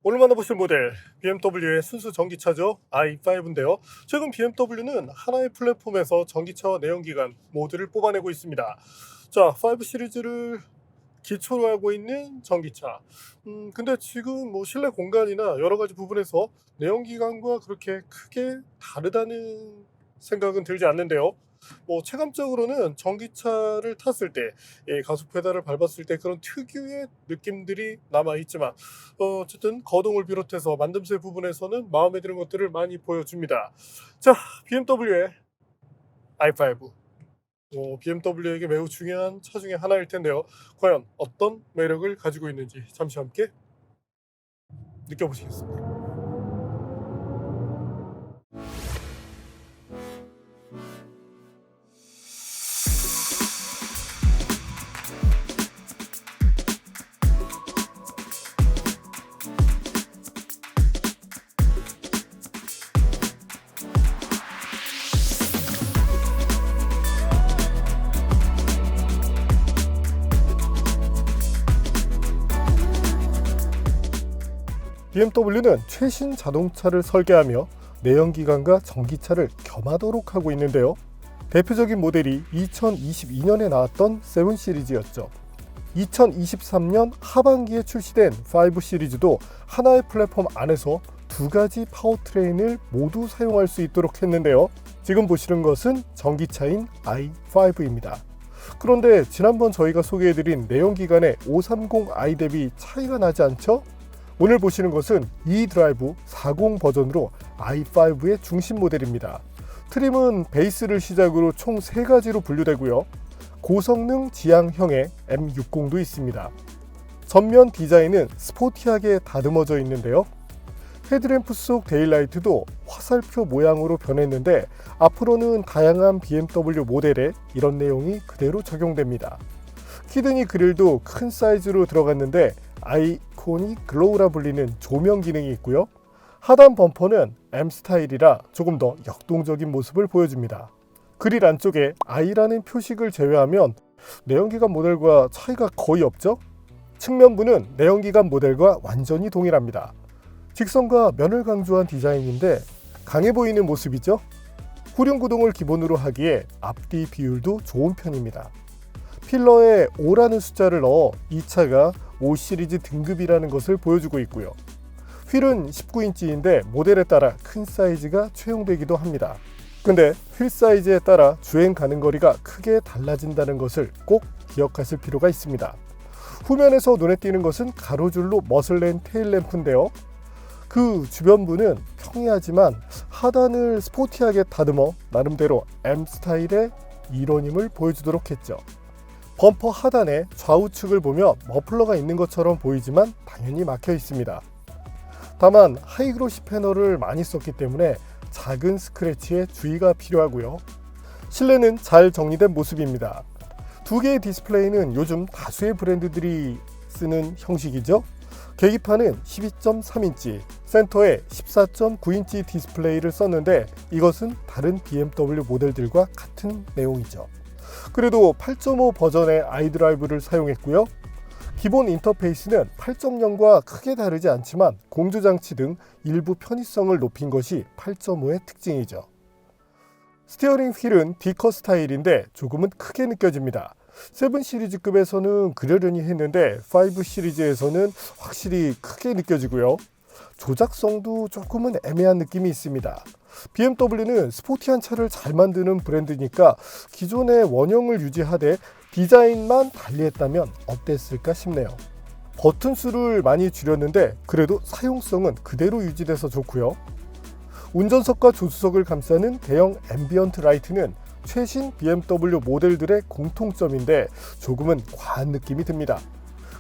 오늘 만나보실 모델 BMW의 순수 전기차죠. i5인데요. 최근 BMW는 하나의 플랫폼에서 전기차와 내연기관 모두를 뽑아내고 있습니다. 자, 5 시리즈를 기초로 하고 있는 전기차. 근데 지금 뭐 실내 공간이나 여러 가지 부분에서 내연기관과 그렇게 크게 다르다는 생각은 들지 않는데요. 뭐 체감적으로는 전기차를 탔을 때, 가속 페달을 밟았을 때 그런 특유의 느낌들이 남아 있지만, 어쨌든 거동을 비롯해서 만듦새 부분에서는 마음에 드는 것들을 많이 보여줍니다. 자, BMW의 i5. BMW에게 매우 중요한 차 중에 하나일 텐데요. 과연 어떤 매력을 가지고 있는지 잠시 함께 느껴보시겠습니다. BMW는 최신 자동차를 설계하며 내연기관과 전기차를 겸하도록 하고 있는데요. 대표적인 모델이 2022년에 나왔던 7 시리즈였죠. 2023년 하반기에 출시된 5 시리즈도 하나의 플랫폼 안에서 두 가지 파워트레인을 모두 사용할 수 있도록 했는데요. 지금 보시는 것은 전기차인 i5입니다. 그런데 지난번 저희가 소개해드린 내연기관의 530i 대비 차이가 나지 않죠? 오늘 보시는 것은 e드라이브 40 버전으로 i5의 중심 모델입니다. 트림은 베이스를 시작으로 총 3가지로 분류되고요. 고성능 지향형의 M60도 있습니다. 전면 디자인은 스포티하게 다듬어져 있는데요. 헤드램프 속 데일라이트도 화살표 모양으로 변했는데 앞으로는 다양한 BMW 모델에 이런 내용이 그대로 적용됩니다. 키드니 그릴도 큰 사이즈로 들어갔는데 아이코닉 글로우라 불리는 조명 기능이 있고요. 하단 범퍼는 M 스타일이라 조금 더 역동적인 모습을 보여줍니다. 그릴 안쪽에 I라는 표식을 제외하면 내연기관 모델과 차이가 거의 없죠? 측면부는 내연기관 모델과 완전히 동일합니다. 직선과 면을 강조한 디자인인데 강해 보이는 모습이죠? 후륜 구동을 기본으로 하기에 앞뒤 비율도 좋은 편입니다. 필러에 5라는 숫자를 넣어 이 차가 5 시리즈 등급이라는 것을 보여주고 있고요. 휠은 19인치인데 모델에 따라 큰 사이즈가 채용되기도 합니다. 근데 휠 사이즈에 따라 주행 가는 거리가 크게 달라진다는 것을 꼭 기억하실 필요가 있습니다. 후면에서 눈에 띄는 것은 가로줄로 멋을낸 테일램프인데요. 그 주변부는 평이하지만 하단을 스포티하게 다듬어 나름대로 M 스타일의 이로님을 보여주도록 했죠. 범퍼 하단에 좌우측을 보며 머플러가 있는 것처럼 보이지만 당연히 막혀 있습니다. 다만 하이그로시 패널을 많이 썼기 때문에 작은 스크래치에 주의가 필요하고요. 실내는 잘 정리된 모습입니다. 두 개의 디스플레이는 요즘 다수의 브랜드들이 쓰는 형식이죠. 계기판은 12.3인치, 센터에 14.9인치 디스플레이를 썼는데 이것은 다른 BMW 모델들과 같은 내용이죠. 그래도 8.5 버전의 iDrive를 사용했고요. 기본 인터페이스는 8.0과 크게 다르지 않지만 공조장치 등 일부 편의성을 높인 것이 8.5의 특징이죠. 스티어링 휠은 D컷 스타일인데 조금은 크게 느껴집니다. 7 시리즈급에서는 그러려니 했는데 5 시리즈에서는 확실히 크게 느껴지고요. 조작성도 조금은 애매한 느낌이 있습니다. BMW는 스포티한 차를 잘 만드는 브랜드니까 기존의 원형을 유지하되 디자인만 달리했다면 어땠을까 싶네요. 버튼 수를 많이 줄였는데 그래도 사용성은 그대로 유지돼서 좋고요. 운전석과 조수석을 감싸는 대형 앰비언트 라이트는 최신 BMW 모델들의 공통점인데 조금은 과한 느낌이 듭니다.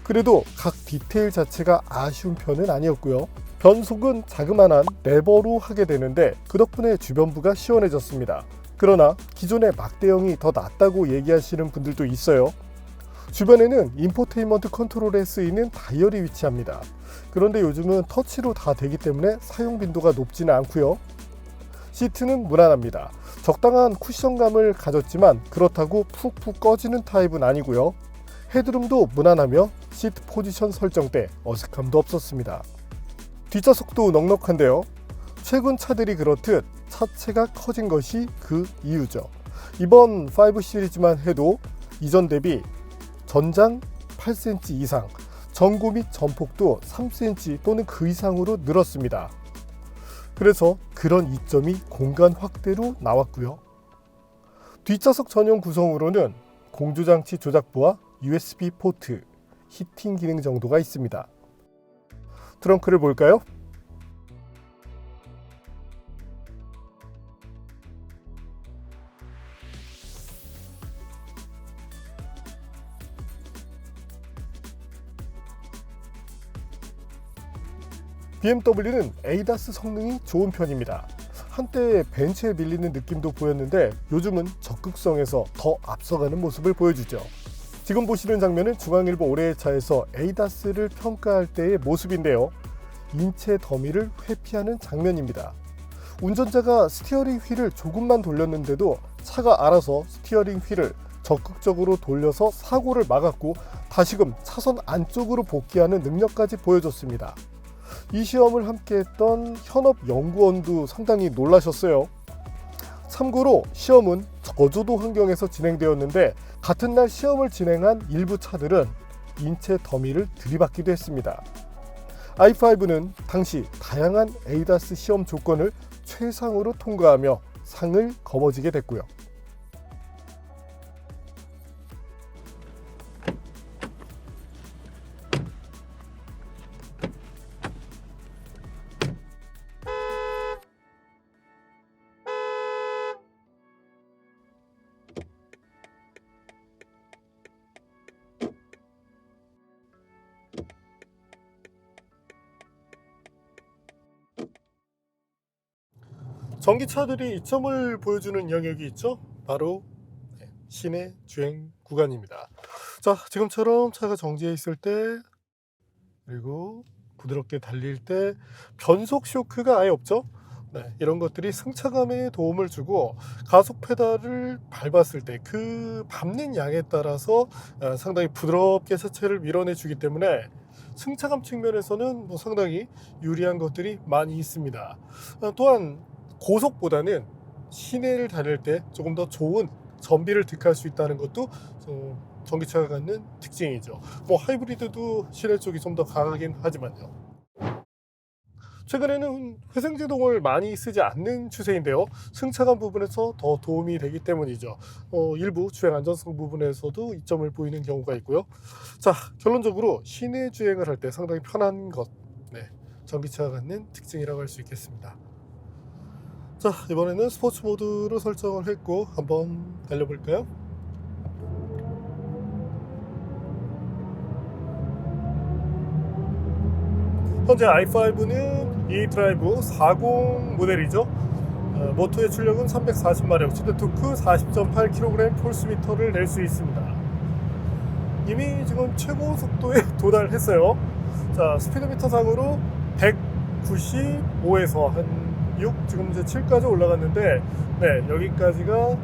그래도 각 디테일 자체가 아쉬운 편은 아니었고요. 변속은 자그마한 레버로 하게 되는데 그 덕분에 주변부가 시원해졌습니다. 그러나 기존의 막대형이 더 낫다고 얘기하시는 분들도 있어요. 주변에는 인포테인먼트 컨트롤에 쓰이는 다이얼이 위치합니다. 그런데 요즘은 터치로 다 되기 때문에 사용 빈도가 높지는 않고요. 시트는 무난합니다. 적당한 쿠션감을 가졌지만 그렇다고 푹푹 꺼지는 타입은 아니고요. 헤드룸도 무난하며 시트 포지션 설정 때 어색함도 없었습니다. 뒷좌석도 넉넉한데요. 최근 차들이 그렇듯 차체가 커진 것이 그 이유죠. 이번 5 시리즈만 해도 이전 대비 전장 8cm 이상, 전고 및 전폭도 3cm 또는 그 이상으로 늘었습니다. 그래서 그런 이점이 공간 확대로 나왔고요. 뒷좌석 전용 구성으로는 공조장치 조작부와 USB 포트, 히팅 기능 정도가 있습니다. 트렁크를 볼까요? BMW는 ADAS 성능이 좋은 편입니다. 한때 벤츠에 밀리는 느낌도 보였는데 요즘은 적극성에서 더 앞서가는 모습을 보여주죠. 지금 보시는 장면은 중앙일보 올해의 차에서 ADAS를 평가할 때의 모습인데요. 인체 더미를 회피하는 장면입니다. 운전자가 스티어링 휠을 조금만 돌렸는데도 차가 알아서 스티어링 휠을 적극적으로 돌려서 사고를 막았고 다시금 차선 안쪽으로 복귀하는 능력까지 보여줬습니다. 이 시험을 함께했던 현업연구원도 상당히 놀라셨어요. 참고로 시험은 저조도 환경에서 진행되었는데 같은 날 시험을 진행한 일부 차들은 인체 더미를 들이받기도 했습니다. i5는 당시 다양한 ADAS 시험 조건을 최상으로 통과하며 상을 거머쥐게 됐고요. 전기차들이 이점을 보여주는 영역이 있죠. 바로 시내 주행 구간입니다. 자, 지금처럼 차가 정지해 있을 때 그리고 부드럽게 달릴 때 변속 쇼크가 아예 없죠. 이런 것들이 승차감에 도움을 주고 가속 페달을 밟았을 때 그 밟는 양에 따라서 상당히 부드럽게 차체를 밀어내 주기 때문에 승차감 측면에서는 상당히 유리한 것들이 많이 있습니다. 또한 고속보다는 시내를 다닐 때 조금 더 좋은 전비를 득할 수 있다는 것도 전기차가 갖는 특징이죠. 하이브리드도 시내 쪽이 좀 더 강하긴 하지만요. 최근에는 회생제동을 많이 쓰지 않는 추세인데요. 승차감 부분에서 더 도움이 되기 때문이죠. 일부 주행 안전성 부분에서도 이점을 보이는 경우가 있고요. 자, 결론적으로 시내 주행을 할 때 상당히 편한 것, 전기차가 갖는 특징이라고 할 수 있겠습니다. 자, 이번에는 스포츠 모드로 설정을 했고 한번 달려볼까요? 현재 i5는 e드라이브 40 모델이죠. 모터의 출력은 340마력, 최대 토크 40.8kg 폴스미터를 낼 수 있습니다. 이미 지금 최고 속도에 도달했어요. 자, 스피드미터 상으로 195에서 한 6, 지금 이제 7까지 올라갔는데, 여기까지가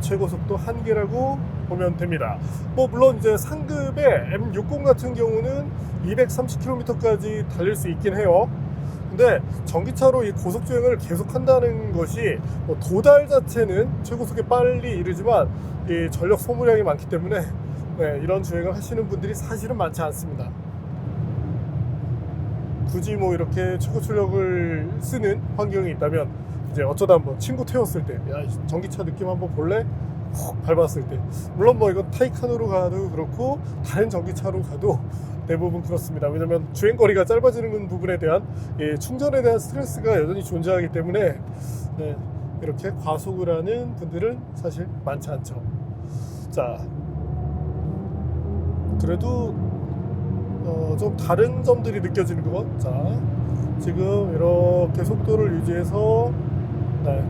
최고 속도 한계라고 보면 됩니다. 물론 이제 상급의 M60 같은 경우는 230km까지 달릴 수 있긴 해요. 근데 전기차로 이 고속주행을 계속 한다는 것이 도달 자체는 최고속에 빨리 이르지만 이 전력 소모량이 많기 때문에 이런 주행을 하시는 분들이 사실은 많지 않습니다. 굳이 이렇게 최고 출력을 쓰는 환경이 있다면 이제 어쩌다 한번 친구 태웠을 때, 야, 전기차 느낌 한번 볼래? 훅 밟았을 때, 물론 이건 타이칸으로 가도 그렇고 다른 전기차로 가도 대부분 그렇습니다. 왜냐면 주행거리가 짧아지는 부분에 대한 충전에 대한 스트레스가 여전히 존재하기 때문에 이렇게 과속을 하는 분들은 사실 많지 않죠. 자, 그래도 좀 다른 점들이 느껴지는 것. 자, 지금 이렇게 속도를 유지해서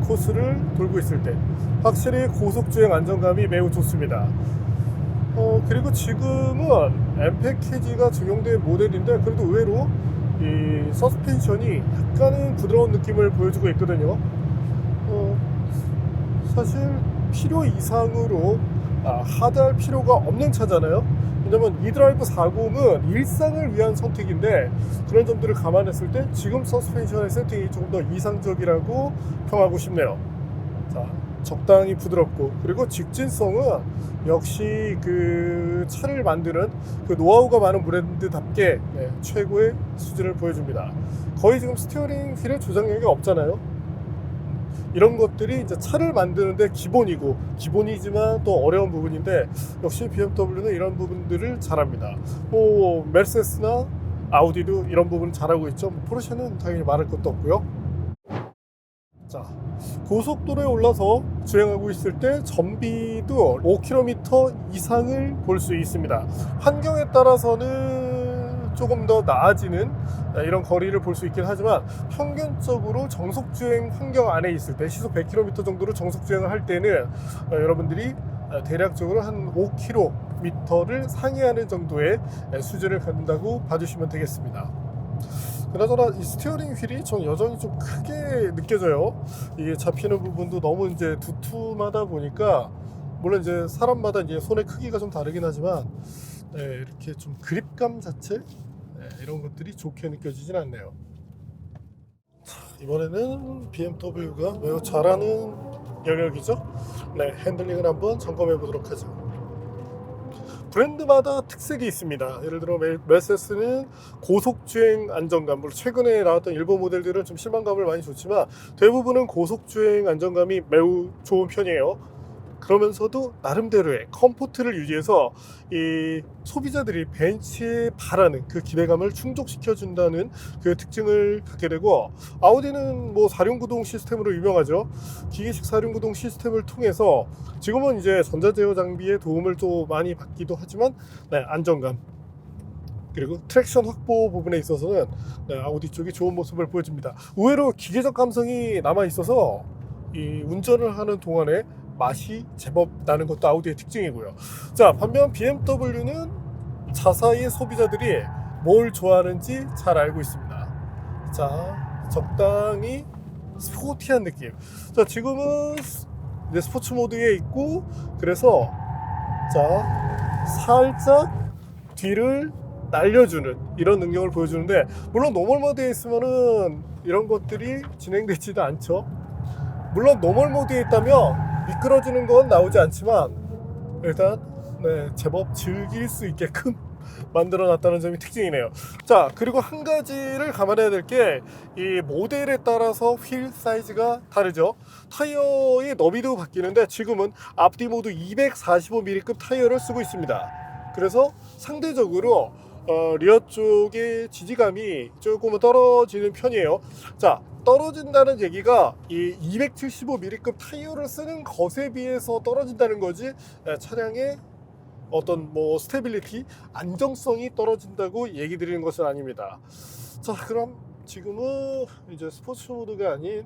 코스를 돌고 있을 때 확실히 고속주행 안정감이 매우 좋습니다. 그리고 지금은 M 패키지가 적용된 모델인데 그래도 의외로 이 서스펜션이 약간은 부드러운 느낌을 보여주고 있거든요. 사실 필요 이상으로 하드할 필요가 없는 차잖아요. 왜냐면 e드라이브 40은 일상을 위한 선택인데 그런 점들을 감안했을 때 지금 서스펜션의 세팅이 조금 더 이상적이라고 평하고 싶네요. 자, 적당히 부드럽고, 그리고 직진성은 역시 그 차를 만드는 그 노하우가 많은 브랜드답게 최고의 수준을 보여줍니다. 거의 지금 스티어링 휠에 조작력이 없잖아요. 이런 것들이 이제 차를 만드는데 기본이지만 또 어려운 부분인데, 역시 BMW는 이런 부분들을 잘합니다. 뭐 메르세데스나 아우디도 이런 부분 잘하고 있죠. 포르쉐는 당연히 말할 것도 없고요. 자, 고속도로에 올라서 주행하고 있을 때 전비도 5km 이상을 볼 수 있습니다. 환경에 따라서는 조금 더 나아지는 이런 거리를 볼 수 있긴 하지만, 평균적으로 정속주행 환경 안에 있을 때 시속 100km 정도로 정속주행을 할 때는 여러분들이 대략적으로 한 5km를 상회하는 정도의 수준을 갖는다고 봐주시면 되겠습니다. 그나저나 이 스티어링 휠이 전 여전히 좀 크게 느껴져요. 이게 잡히는 부분도 너무 이제 두툼하다 보니까, 물론 이제 사람마다 이제 손의 크기가 좀 다르긴 하지만 이렇게 좀 그립감 자체 이런 것들이 좋게 느껴지진 않네요. 자, 이번에는 BMW가 매우 잘하는 영역이죠. 핸들링을 한번 점검해 보도록 하죠. 브랜드마다 특색이 있습니다. 예를 들어 메르세데스는 고속주행 안정감, 물론 최근에 나왔던 일본 모델들은 좀 실망감을 많이 줬지만 대부분은 고속주행 안정감이 매우 좋은 편이에요. 그러면서도 나름대로의 컴포트를 유지해서 이 소비자들이 벤츠에 바라는 그 기대감을 충족시켜준다는 그 특징을 갖게 되고, 아우디는 뭐 사륜구동 시스템으로 유명하죠. 기계식 사륜구동 시스템을 통해서 지금은 이제 전자제어 장비의 도움을 또 많이 받기도 하지만 안정감 그리고 트랙션 확보 부분에 있어서는 아우디 쪽이 좋은 모습을 보여줍니다. 의외로 기계적 감성이 남아 있어서 이 운전을 하는 동안에 맛이 제법 나는 것도 아우디의 특징이고요. 자, 반면 BMW는 자사의 소비자들이 뭘 좋아하는지 잘 알고 있습니다. 자, 적당히 스포티한 느낌. 자, 지금은 이제 스포츠 모드에 있고, 그래서 자, 살짝 뒤를 날려주는 이런 능력을 보여주는데, 물론 노멀 모드에 있으면은 이런 것들이 진행되지도 않죠. 물론 노멀 모드에 있다면 미끄러지는 건 나오지 않지만 일단 제법 즐길 수 있게끔 만들어 놨다는 점이 특징이네요. 자, 그리고 한 가지를 감안해야 될 게 이 모델에 따라서 휠 사이즈가 다르죠. 타이어의 너비도 바뀌는데 지금은 앞뒤 모두 245mm급 타이어를 쓰고 있습니다. 그래서 상대적으로 리어 쪽의 지지감이 조금은 떨어지는 편이에요. 자, 떨어진다는 얘기가 이 275mm급 타이어를 쓰는 것에 비해서 떨어진다는 거지, 차량의 어떤 뭐 스테빌리티, 안정성이 떨어진다고 얘기 드리는 것은 아닙니다. 자, 그럼 지금은 이제 스포츠 모드가 아닌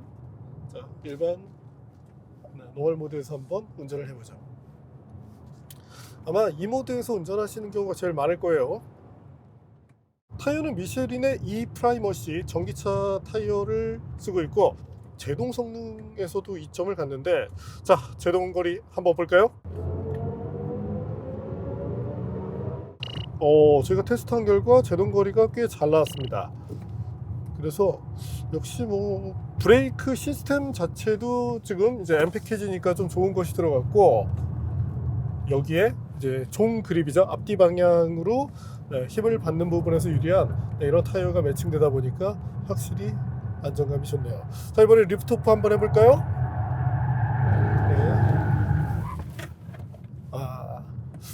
일반 노멀 모드에서 한번 운전을 해보죠. 아마 이 모드에서 운전하시는 경우가 제일 많을 거예요. 타이어는 미쉐린의 E 프라이머시 전기차 타이어를 쓰고 있고, 제동 성능에서도 이점을 갖는데, 자, 제동 거리 한번 볼까요? 제가 테스트한 결과 제동 거리가 꽤 잘 나왔습니다. 그래서 역시 뭐 브레이크 시스템 자체도 지금 이제 M 패키지니까 좀 좋은 것이 들어갔고, 여기에 이제 종 그립이죠. 앞뒤 방향으로 힘을 받는 부분에서 유리한 이런 타이어가 매칭되다 보니까 확실히 안정감이 좋네요. 자, 이번에 리프트오프 한번 해볼까요?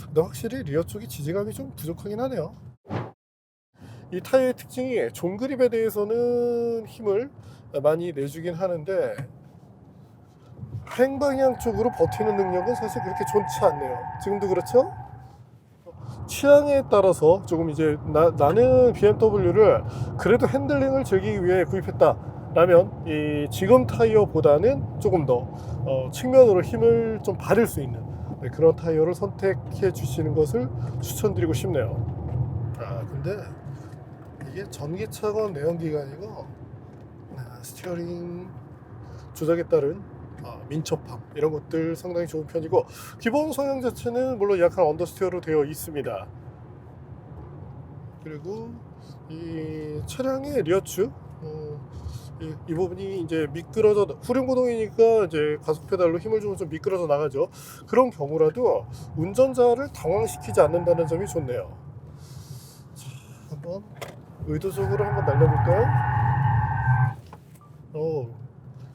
근데 확실히 리어 쪽이 지지감이 좀 부족하긴 하네요. 이 타이어의 특징이 종 그립에 대해서는 힘을 많이 내주긴 하는데 횡방향 쪽으로 버티는 능력은 사실 그렇게 좋지 않네요. 지금도 그렇죠? 취향에 따라서 조금 이제 나는 BMW를 그래도 핸들링을 즐기기 위해 구입했다 라면 이 지금 타이어보다는 조금 더 측면으로 힘을 좀 받을 수 있는 그런 타이어를 선택해 주시는 것을 추천드리고 싶네요. 근데 이게 전기차건 내연기관이건 스티어링 조작에 따른 민첩함 이런 것들 상당히 좋은 편이고, 기본 성향 자체는 물론 약간 언더스티어로 되어 있습니다. 그리고 이 차량의 리어축, 이 부분이 이제 미끄러져, 후륜구동이니까 이제 가속 페달로 힘을 주면 좀 미끄러져 나가죠. 그런 경우라도 운전자를 당황시키지 않는다는 점이 좋네요. 자, 한번 의도적으로 한번 날려볼까요?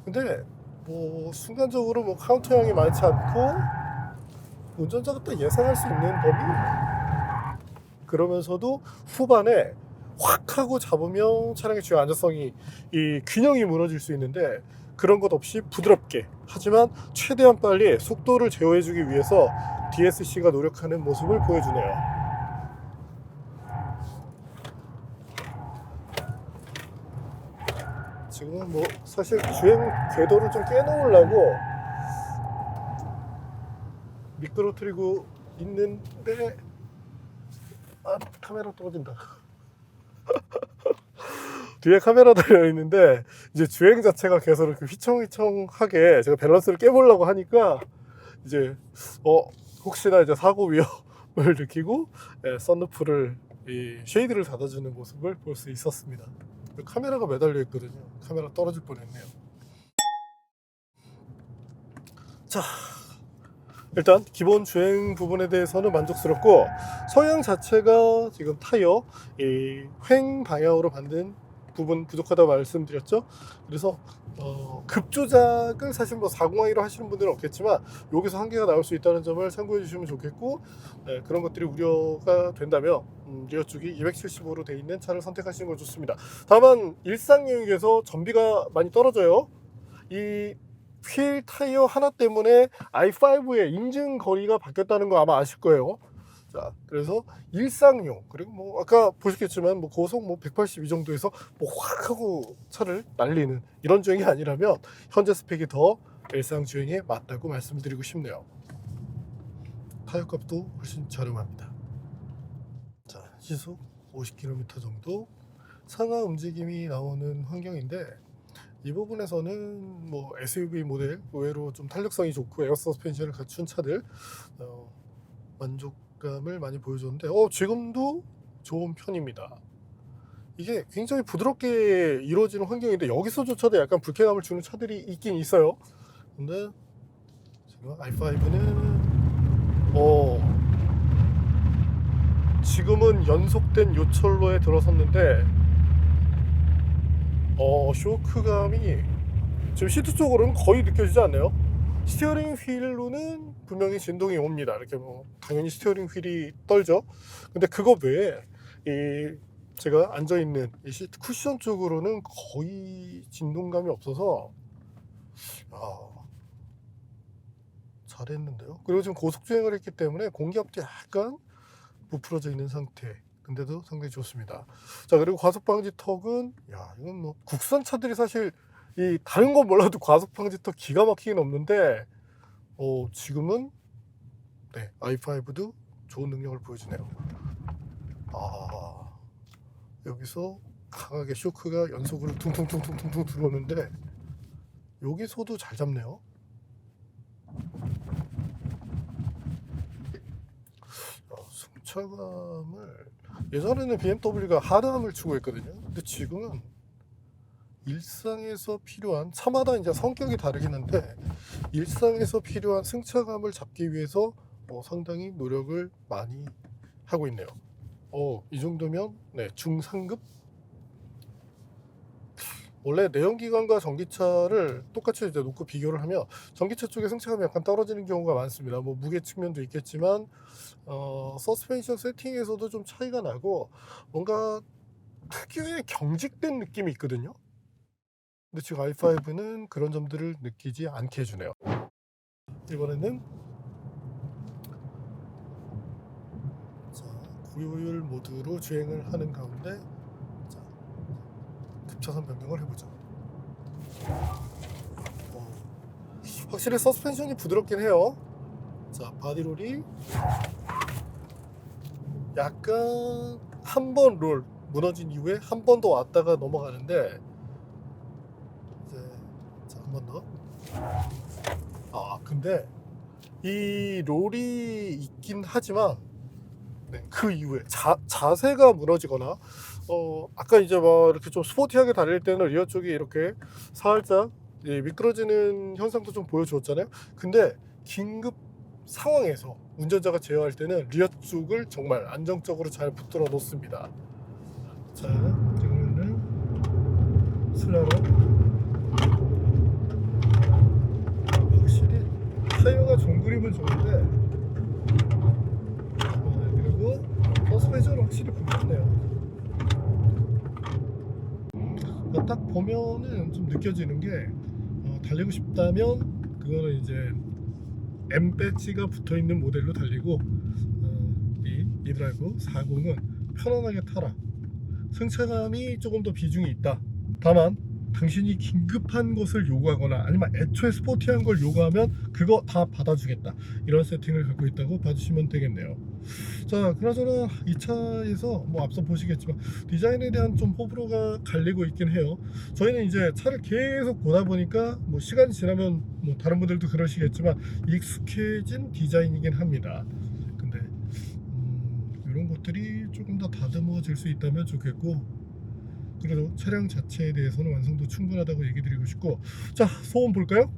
근데 뭐 순간적으로 뭐 카운터량이 많지 않고 운전자가 딱 예상할 수 있는 범위, 그러면서도 후반에 확 하고 잡으면 차량의 주요 안전성이, 이 균형이 무너질 수 있는데, 그런 것 없이 부드럽게, 하지만 최대한 빨리 속도를 제어해주기 위해서 DSC가 노력하는 모습을 보여주네요. 지금은 뭐 사실 주행 궤도를 좀 깨놓으려고 미끄러뜨리고 있는데, 카메라 떨어진다. 뒤에 카메라 달려 있는데 이제 주행 자체가 계속 이렇게 휘청휘청하게 제가 밸런스를 깨보려고 하니까 이제 혹시나 이제 사고 위험을 느끼고 썬루프를, 이 쉐이드를 닫아주는 모습을 볼 수 있었습니다. 카메라가 매달려 있거든요. 카메라 떨어질 뻔했네요. 자, 일단 기본 주행 부분에 대해서는 만족스럽고, 성향 자체가 지금 타이어 이 횡 방향으로 만든 부분 부족하다고 말씀드렸죠. 그래서 급조작을 사실 뭐 40i 로 하시는 분들은 없겠지만 여기서 한계가 나올 수 있다는 점을 참고해 주시면 좋겠고, 그런 것들이 우려가 된다면 리어 쪽이 275로 되어 있는 차를 선택하시는 거 좋습니다. 다만 일상용에서 전비가 많이 떨어져요. 이 휠 타이어 하나 때문에 i5의 인증 거리가 바뀌었다는 거 아마 아실 거예요. 자, 그래서 일상용, 그리고 뭐 아까 보셨겠지만 뭐 고속 뭐 180 이 정도에서 뭐 확 하고 차를 날리는 이런 주행이 아니라면 현재 스펙이 더 일상 주행에 맞다고 말씀드리고 싶네요. 타이어 값도 훨씬 저렴합니다. 자, 시속 50km 정도 상하 움직임이 나오는 환경인데, 이 부분에서는 뭐 SUV 모델 의외로 좀 탄력성이 좋고 에어 서스펜션을 갖춘 차들 만족감을 많이 보여줬는데, 지금도 좋은 편입니다. 이게 굉장히 부드럽게 이루어지는 환경인데 여기서조차도 약간 불쾌감을 주는 차들이 있긴 있어요. 근데 지금 i5는 지금은 연속된 요철로에 들어섰는데 쇼크감이 지금 시트 쪽으로는 거의 느껴지지 않네요. 스티어링 휠로는 분명히 진동이 옵니다. 이렇게 뭐 당연히 스티어링 휠이 떨죠. 근데 그거 외에 이 제가 앉아있는 이 시트 쿠션 쪽으로는 거의 진동감이 없어서 잘했는데요. 그리고 지금 고속주행을 했기 때문에 공기압도 약간 부풀어져 있는 상태, 근데도 상당히 좋습니다. 자, 그리고 과속방지 턱은 이건 뭐 국산 차들이 사실 이 다른 건 몰라도 과속방지 턱 기가 막히긴 없는데 지금은 i5도 좋은 능력을 보여주네요. 여기서 강하게 쇼크가 연속으로 퉁퉁퉁퉁퉁 들어오는데 여기서도 잘 잡네요. 승차감을, 예전에는 BMW가 하드함을 추구했거든요. 근데 지금은 일상에서 필요한, 차마다 이제 성격이 다르긴 한데 일상에서 필요한 승차감을 잡기 위해서 상당히 노력을 많이 하고 있네요. 이 정도면 중상급. 원래 내연기관과 전기차를 똑같이 이제 놓고 비교를 하면 전기차 쪽에 승차감이 약간 떨어지는 경우가 많습니다. 뭐 무게 측면도 있겠지만 서스펜션 세팅에서도 좀 차이가 나고 뭔가 특유의 경직된 느낌이 있거든요. 근데 지금 i5는 그런 점들을 느끼지 않게 해주네요. 이번에는 고효율 모드로 주행을 하는 가운데 급차선 변경을 해보죠. 확실히 서스펜션이 부드럽긴 해요. 자, 바디롤이 약간 한 번 롤 무너진 이후에 한 번 더 왔다가 넘어가는데, 이제 한 번 더. 근데 이 롤이 있긴 하지만 그 이후에 자세가 무너지거나 아까 이제 막 이렇게 좀 스포티하게 달릴 때는 리어 쪽이 이렇게 살짝 미끄러지는 현상도 좀 보여주었잖아요. 근데 긴급 상황에서 운전자가 제어할 때는 리어 쪽을 정말 안정적으로 잘 붙들어 놓습니다. 자, 지금은 슬라로 확실히 타이어가 좋은 그립은 좋은데 그리고 서스펜션은 확실히 부드럽네요. 딱 보면은 좀 느껴지는 게 달리고 싶다면 그거는 이제 M 배지가 붙어 있는 모델로 달리고 이 이드라이브 40은 편안하게 타라. 승차감이 조금 더 비중이 있다. 다만 당신이 긴급한 것을 요구하거나 아니면 애초에 스포티한 걸 요구하면 그거 다 받아주겠다, 이런 세팅을 갖고 있다고 봐주시면 되겠네요. 자, 그나저나 이 차에서 뭐 앞서 보시겠지만 디자인에 대한 좀 호불호가 갈리고 있긴 해요. 저희는 이제 차를 계속 보다 보니까 뭐 시간이 지나면 뭐 다른 분들도 그러시겠지만 익숙해진 디자인이긴 합니다. 근데 이런 것들이 조금 더 다듬어질 수 있다면 좋겠고, 그래도 차량 자체에 대해서는 완성도 충분하다고 얘기 드리고 싶고, 자, 소음 볼까요?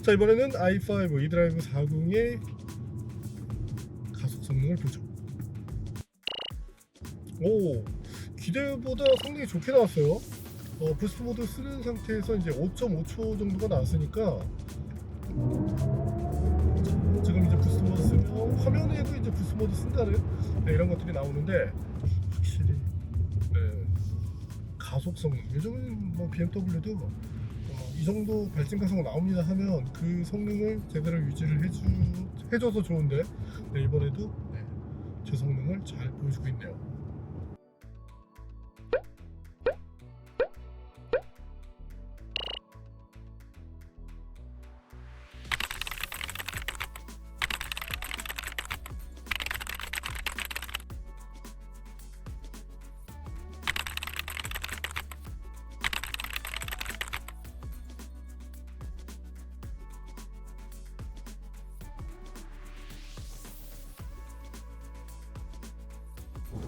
자, 이번에는 i5 이드라이브 40의 가속 성능을 보죠. 오, 기대보다 성능이 좋게 나왔어요. 부스트 모드 쓰는 상태에서 이제 5.5초 정도가 나왔으니까, 지금 이제 부스트 모드 쓰면 화면에도 이제 부스트 모드 쓴다는 이런 것들이 나오는데, 확실히 가속 성능, 요즘은 뭐 BMW도 이 정도 발진 가속 나옵니다 하면 그 성능을 제대로 유지를 해줘서 좋은데, 이번에도 제 성능을 잘 보여주고 있네요.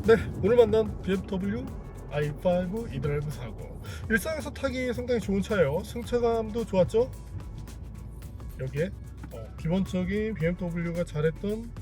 네, 오늘 만난 BMW i5 이드라이브 40, 일상에서 타기 상당히 좋은 차예요. 승차감도 좋았죠. 여기에 기본적인 BMW가 잘했던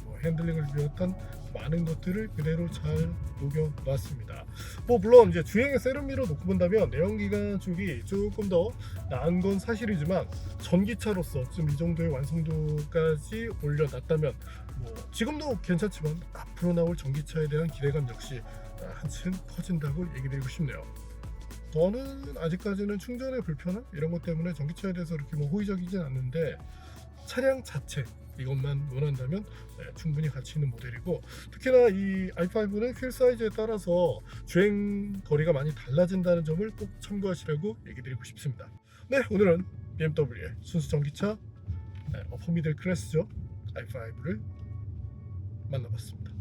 뭐 핸들링을 비롯한 많은 것들을 그대로 잘 녹여놨습니다. 뭐 물론 이제 주행의 세련미로 놓고 본다면 내연기관 쪽이 조금 더 나은 건 사실이지만, 전기차로서 좀 이 정도의 완성도까지 올려놨다면 뭐 지금도 괜찮지만 앞으로 나올 전기차에 대한 기대감 역시 한층 커진다고 얘기드리고 싶네요. 저는 아직까지는 충전의 불편함 이런 것 때문에 전기차에 대해서 이렇게 뭐 호의적이진 않는데, 차량 자체 이것만 원한다면 충분히 가치 있는 모델이고, 특히나 이 i5는 휠 사이즈에 따라서 주행 거리가 많이 달라진다는 점을 꼭 참고하시라고 얘기 드리고 싶습니다. 네, 오늘은 BMW의 순수 전기차 어퍼미들 클래스죠, i5를 만나봤습니다.